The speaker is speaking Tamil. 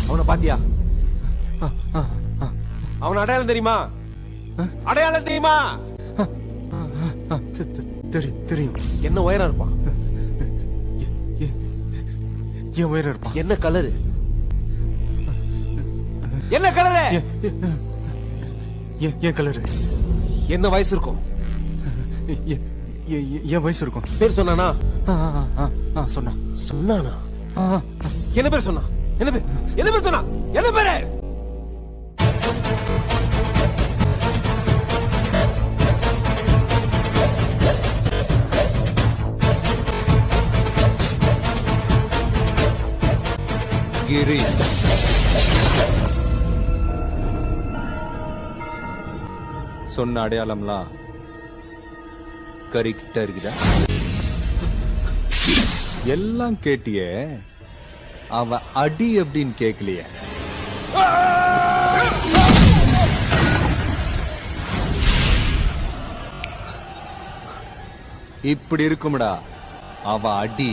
அவனை பாத்தியா? அவன் அடையாளம் தெரியுமா? அடையாளம் தெரியுமா? தெரியும். என்ன உயரம் இருப்பான்? என் உயரம் இருப்பான். என்ன கலரு? என்ன கலரு? என் கலரு. என்ன வயசு இருக்கும்? என் வயசு இருக்கும். பேர் சொன்னானா? சொன்னானா? என்ன பேர் சொன்னா? என்ன பேர் சொன்னா? என்ன பேரு? கிரி. சொன்ன அடையாளம்லாம் கறிக்கிட்ட இருக்குதா? எல்லாம் கேட்டியே, அவன் அடி அப்படின்னு கேட்கலையே. இப்படி இருக்கும்டா அவன் அடி.